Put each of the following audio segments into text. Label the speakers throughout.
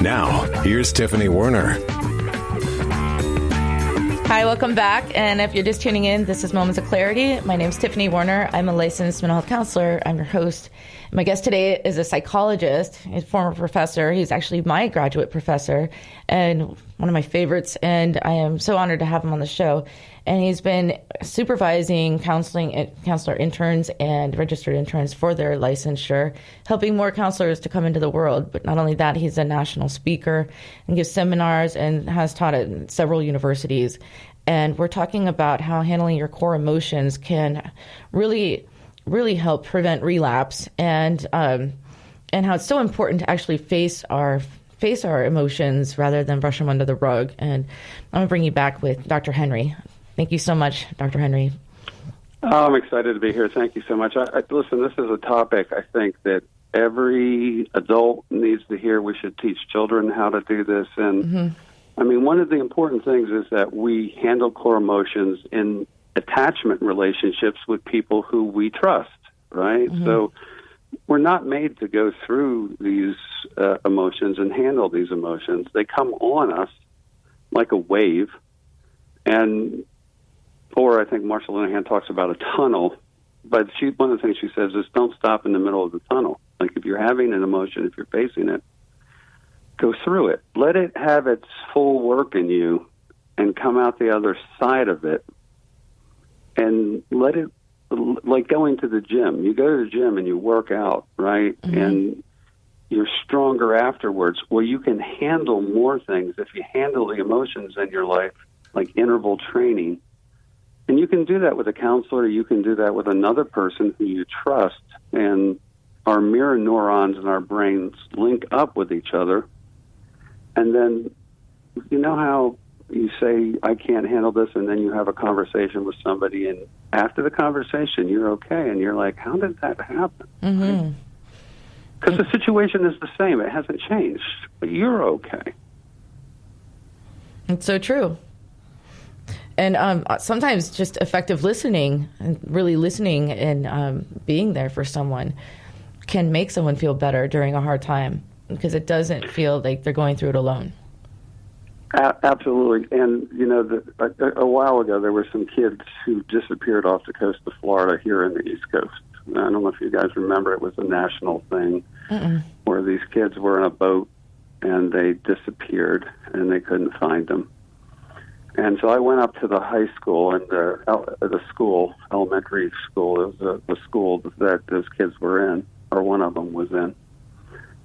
Speaker 1: Now, here's Tiffany Werner.
Speaker 2: Hi, welcome back. And if you're just tuning in, this is Moments of Clarity. My name is Tiffany Werner. I'm a licensed mental health counselor. I'm your host. My guest today is a psychologist, a former professor. He's actually my graduate professor and one of my favorites. And I am so honored to have him on the show. And he's been supervising counselor interns and registered interns for their licensure, helping more counselors to come into the world. But not only that, he's a national speaker and gives seminars and has taught at several universities. And we're talking about how handling your core emotions can really help prevent relapse, and how it's so important to actually face our emotions rather than brush them under the rug. And I'm going to bring you back with Dr. Henry. Thank you so much, Dr. Henry.
Speaker 3: I'm excited to be here. Thank you so much. Listen, this is a topic I think that every adult needs to hear. We should teach children how to do this. And I mean, one of the important things is that we handle core emotions in attachment relationships with people who we trust, right? So we're not made to go through these emotions and handle these emotions. They come on us like a wave. Or I think Marsha Linehan talks about a tunnel, but one of the things she says is don't stop in the middle of the tunnel. Like if you're having an emotion, if you're facing it, go through it. Let it have its full work in you and come out the other side of it. And let it, like going to the gym. You go to the gym and you work out, right? And you're stronger afterwards. Well, you can handle more things if you handle the emotions in your life, like interval training. And you can do that with a counselor. You can do that with another person who you trust. And our mirror neurons in our brains link up with each other. And then, you know how you say, I can't handle this, and then you have a conversation with somebody, and after the conversation, you're okay, and you're like, how did that happen? Because the situation is the same. It hasn't changed, but you're okay.
Speaker 2: It's so true. And sometimes just effective listening and really listening and being there for someone can make someone feel better during a hard time because it doesn't feel like they're going through it alone.
Speaker 3: Absolutely. And, you know, a while ago, there were some kids who disappeared off the coast of Florida here in the East Coast. I don't know if you guys remember, it was a national thing where these kids were in a boat and they disappeared and they couldn't find them. And so I went up to the high school and the school, elementary school, it was the school that those kids were in, or one of them was in,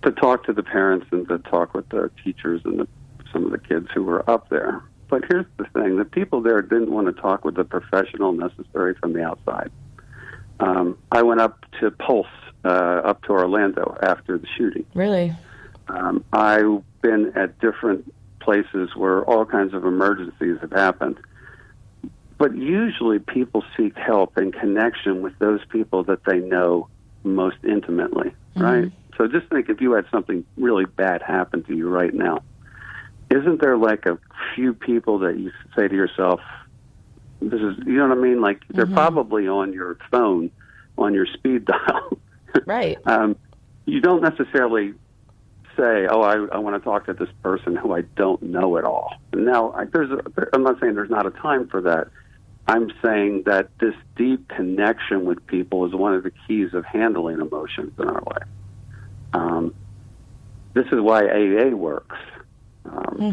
Speaker 3: to talk to the parents and to talk with the teachers and some of the kids who were up there. But here's the thing. The people there didn't want to talk with the professional necessary from the outside. I went up to Pulse, up to Orlando after the shooting.
Speaker 2: Really?
Speaker 3: I've been at different places where all kinds of emergencies have happened. But usually people seek help and connection with those people that they know most intimately, right? So just think if you had something really bad happen to you right now, isn't there like a few people that you say to yourself, this is, you know what I mean? Like they're probably on your phone, on your speed dial.
Speaker 2: Right.
Speaker 3: You don't necessarily say, oh, I want to talk to this person who I don't know at all. Now, I'm not saying there's not a time for that. I'm saying that this deep connection with people is one of the keys of handling emotions in our life. This is why AA works.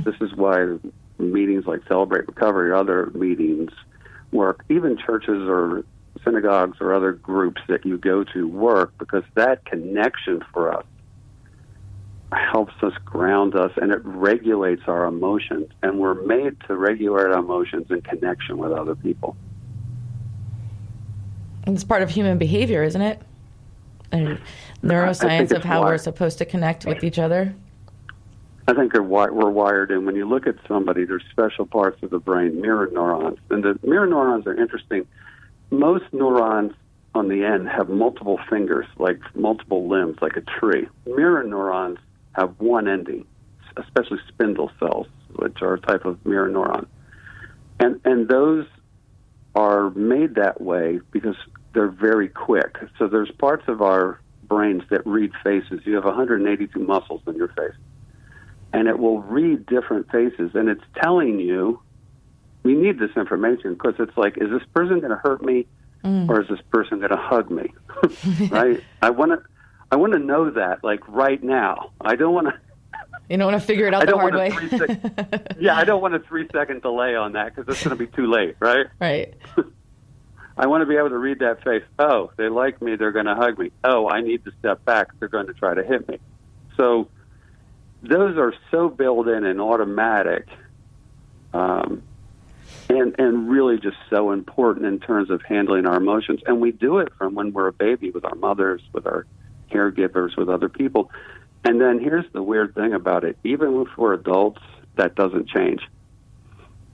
Speaker 3: This is why meetings like Celebrate Recovery or other meetings work. Even churches or synagogues or other groups that you go to work, because that connection for us helps us ground us, and it regulates our emotions. And we're made to regulate our emotions in connection with other people.
Speaker 2: It's part of human behavior, isn't it? And neuroscience of how we're supposed to connect with each other.
Speaker 3: I think we're wired in. When you look at somebody, there's special parts of the brain, mirror neurons. And the mirror neurons are interesting. Most neurons on the end have multiple fingers, like multiple limbs, like a tree. Mirror neurons have one ending, especially spindle cells, which are a type of mirror neuron. And those are made that way because they're very quick. So there's parts of our brains that read faces. You have 182 muscles in your face. and it will read different faces, and it's telling you, we need this information, because it's like, is this person going to hurt me, or is this person going to hug me? Right? I want to know that, like, right now. I don't want to.
Speaker 2: You don't want to figure it out the hard way.
Speaker 3: Yeah, I don't want a 3-second delay on that, because it's going to be too late, right?
Speaker 2: Right.
Speaker 3: I want to be able to read that face. Oh, they like me, they're going to hug me. Oh, I need to step back, they're going to try to hit me. So those are so built in and automatic, and really just so important in terms of handling our emotions. And we do it from when we're a baby, with our mothers, with our caregivers, with other people. And then here's the weird thing about it. Even if we're adults, that doesn't change.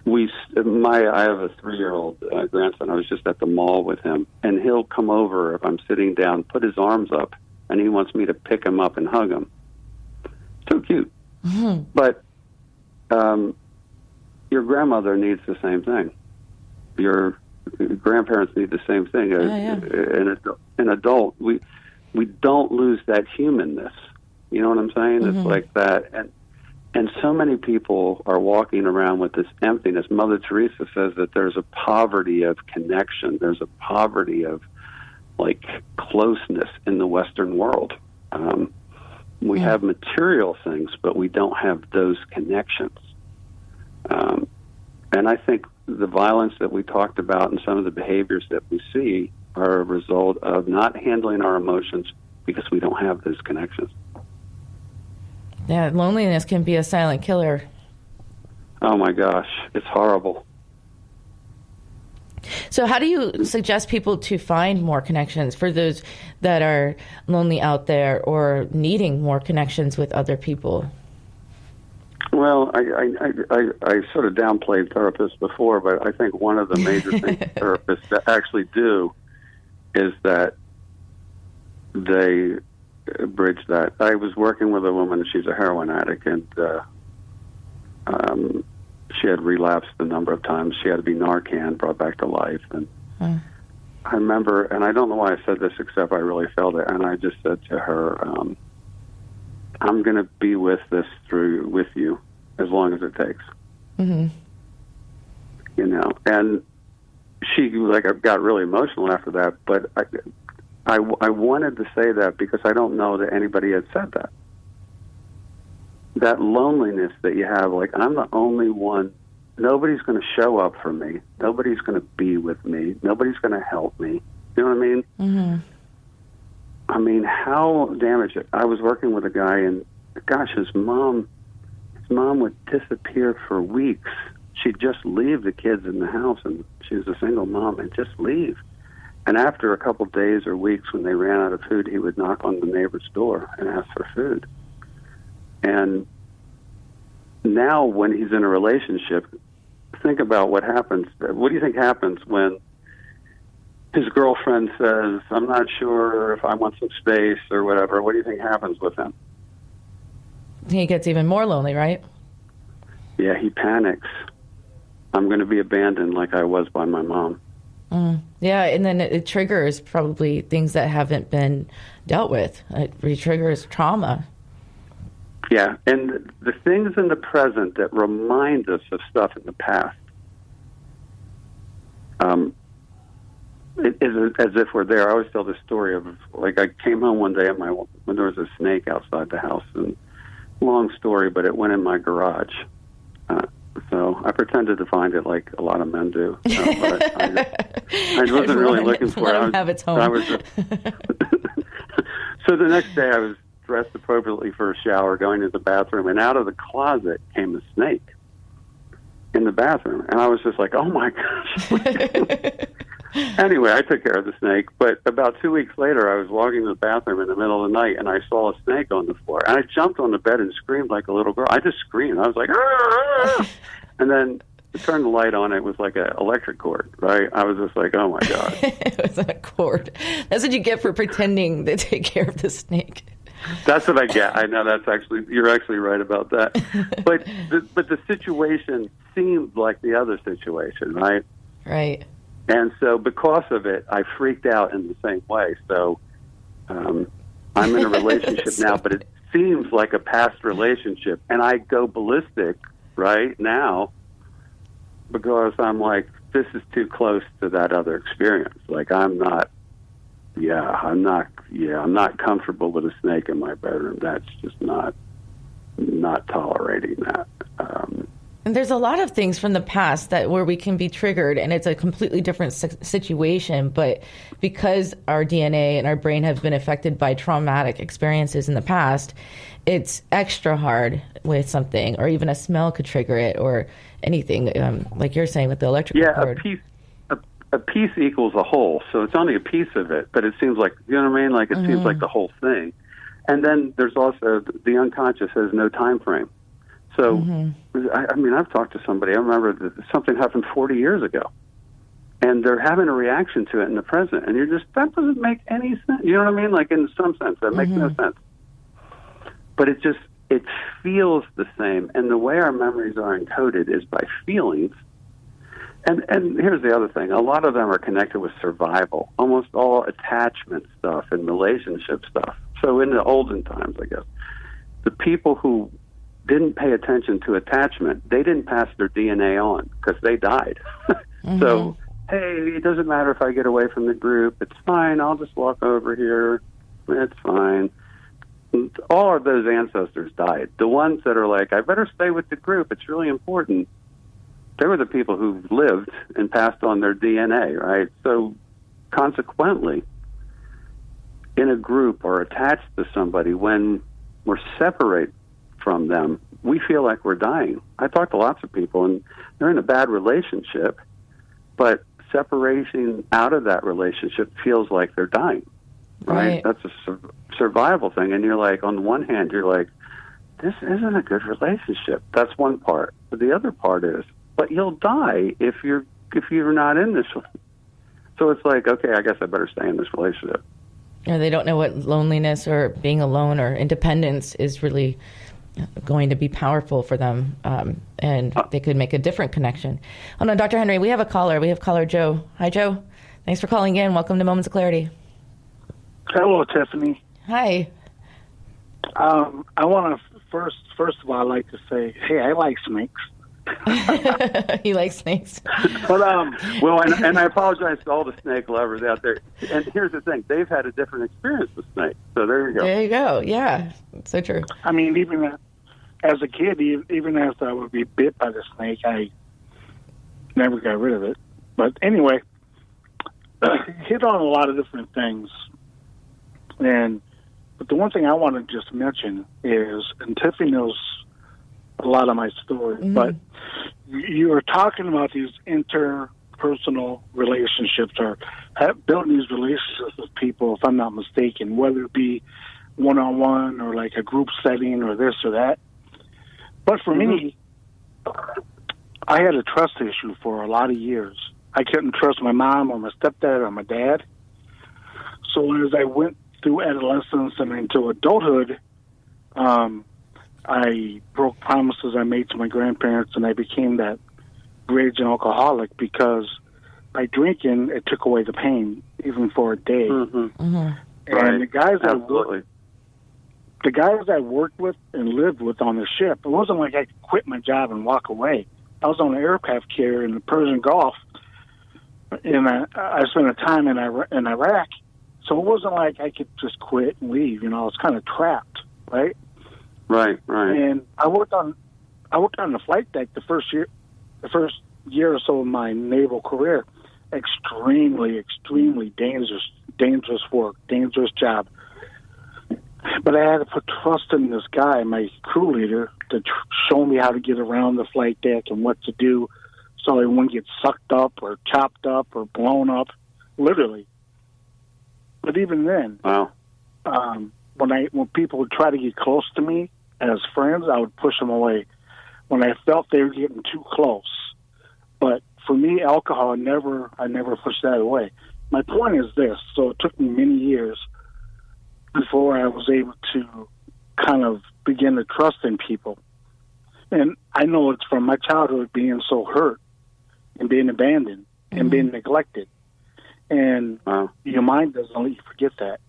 Speaker 3: I have a 3-year-old grandson. I was just at the mall with him, and he'll come over if I'm sitting down, put his arms up, and he wants me to pick him up and hug him. So cute. Mm-hmm. But your grandmother needs the same thing. Your grandparents need the same thing. An adult, we don't lose that humanness. You know what I'm saying? Mm-hmm. It's like that. And so many people are walking around with this emptiness. Mother Teresa says that there's a poverty of connection. There's a poverty of, like, closeness in the Western world. We have material things, but we don't have those connections. And I think the violence that we talked about and some of the behaviors that we see are a result of not handling our emotions because we don't have those connections.
Speaker 2: Yeah, loneliness can be a silent killer.
Speaker 3: Oh, my gosh. It's horrible.
Speaker 2: So how do you suggest people to find more connections for those that are lonely out there or needing more connections with other people?
Speaker 3: Well, I sort of downplayed therapists before, but I think one of the major things therapists that actually do is that they bridge that. I was working with a woman, she's a heroin addict, and she had relapsed a number of times. She had to be Narcan, brought back to life. And I remember, and I don't know why I said this, except I really felt it, and I just said to her, I'm going to be with you as long as it takes. Mm-hmm. You know, and she got really emotional after that, but I wanted to say that because I don't know that anybody had said that. That loneliness that you have, like, I'm the only one. Nobody's going to show up for me. Nobody's going to be with me. Nobody's going to help me. You know what I mean? Mm-hmm. I mean, how damaged it. I was working with a guy, and gosh, his mom would disappear for weeks. She'd just leave the kids in the house, and she was a single mom, and just leave. And after a couple days or weeks, when they ran out of food, he would knock on the neighbor's door and ask for food. And now when he's in a relationship, think about what happens. What do you think happens when his girlfriend says, I'm not sure if I want some space or whatever? What do you think happens with him?
Speaker 2: He gets even more lonely, right?
Speaker 3: Yeah, he panics. I'm going to be abandoned like I was by my mom.
Speaker 2: Yeah, and then it triggers probably things that haven't been dealt with. It re-triggers trauma.
Speaker 3: Yeah, and the things in the present that remind us of stuff in the past, it is as if we're there. I always tell this story of, like, I came home one day when there was a snake outside the house, and long story, but it went in my garage. So I pretended to find it like a lot of men do. But I wasn't really looking for it.
Speaker 2: Have its home.
Speaker 3: So the next day I was dressed appropriately for a shower, going to the bathroom, and out of the closet came a snake in the bathroom. And I was just like, oh, my gosh. Anyway, I took care of the snake. But about 2 weeks later, I was walking to the bathroom in the middle of the night, and I saw a snake on the floor. And I jumped on the bed and screamed like a little girl. I just screamed. I was like, ah! And then to turn the light on, it was like an electric cord, right? I was just like, oh, my God.
Speaker 2: It was a cord. That's what you get for pretending to take care of the snake.
Speaker 3: That's what I get. I know you're actually right about that. But the situation seemed like the other situation, right?
Speaker 2: Right.
Speaker 3: And so because of it, I freaked out in the same way. So I'm in a relationship now, but seems like a past relationship, and I go ballistic right now because I'm like, this is too close to that other experience. Like, I'm not comfortable with a snake in my bedroom. That's just not tolerating that.
Speaker 2: And there's a lot of things from the past where we can be triggered, and it's a completely different situation. But because our DNA and our brain have been affected by traumatic experiences in the past, it's extra hard with something, or even a smell could trigger it, or anything, like you're saying with the electrical cord.
Speaker 3: A piece equals a whole, so it's only a piece of it, but it seems like, you know what I mean? Like, it seems like the whole thing. And then there's also the unconscious has no time frame. So, I mean, I've talked to somebody, I remember that something happened 40 years ago, and they're having a reaction to it in the present, and that doesn't make any sense. You know what I mean? Like, in some sense, that makes no sense. But it feels the same, and the way our memories are encoded is by feelings. And here's the other thing. A lot of them are connected with survival, almost all attachment stuff and relationship stuff. So in the olden times, I guess, the people who didn't pay attention to attachment, they didn't pass their DNA on because they died. So, hey, it doesn't matter if I get away from the group. It's fine. I'll just walk over here. It's fine. All of those ancestors died. The ones that are like, I better stay with the group. It's really important. They were the people who lived and passed on their DNA, right? So consequently, in a group or attached to somebody, when we're separate from them, we feel like we're dying. I talk to lots of people, and they're in a bad relationship, but separation out of that relationship feels like they're dying, right? That's a survival thing. And you're like, on the one hand, you're like, this isn't a good relationship. That's one part. But the other part is, but you'll die if you're not in this. So it's like, okay, I guess I better stay in this relationship.
Speaker 2: Yeah, they don't know what loneliness or being alone or independence is really going to be powerful for them, and they could make a different connection. Oh no, Dr. Henry, we have a caller. We have caller Joe. Hi, Joe. Thanks for calling in. Welcome to Moments of Clarity.
Speaker 4: Hello, Tiffany.
Speaker 2: Hi.
Speaker 4: I want to first of all, I'd like to say, hey, I like snakes.
Speaker 2: He likes snakes.
Speaker 3: But well, and I apologize to all the snake lovers out there. And here's the thing: they've had a different experience with snakes. So there you go.
Speaker 2: There you go. Yeah, so true.
Speaker 4: I mean, even as a kid, even as I would be bit by the snake, I never got rid of it. But anyway, hit on a lot of different things. But the one thing I want to just mention is, and Tiffany knows a lot of my story, but you were talking about these interpersonal relationships, or building these relationships with people, if I'm not mistaken, whether it be one-on-one or like a group setting or this or that. But for me, I had a trust issue for a lot of years. I couldn't trust my mom or my stepdad or my dad. So as I went through adolescence and into adulthood, I broke promises I made to my grandparents, and I became that raging alcoholic because by drinking, it took away the pain, even for a day. And the guys I worked with and lived with on the ship, it wasn't like I could quit my job and walk away. I was on an aircraft carrier in the Persian Gulf, and I spent a time in Iraq. So it wasn't like I could just quit and leave. You know, I was kind of trapped, right?
Speaker 3: Right.
Speaker 4: And I worked on the flight deck the first year or so of my naval career. Extremely dangerous work, dangerous job. But I had to put trust in this guy, my crew leader, to show me how to get around the flight deck and what to do, so I wouldn't get sucked up or chopped up or blown up, literally. But even then, when people would try to get close to me as friends, I would push them away when I felt they were getting too close. But for me, alcohol, I never pushed that away. My point is this: so it took me many years before I was able to kind of begin to trust in people. And I know it's from my childhood being so hurt and being abandoned and being neglected. And your mind doesn't let you forget that.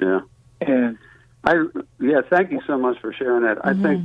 Speaker 3: Yeah.
Speaker 4: And
Speaker 3: Thank you so much for sharing that. I think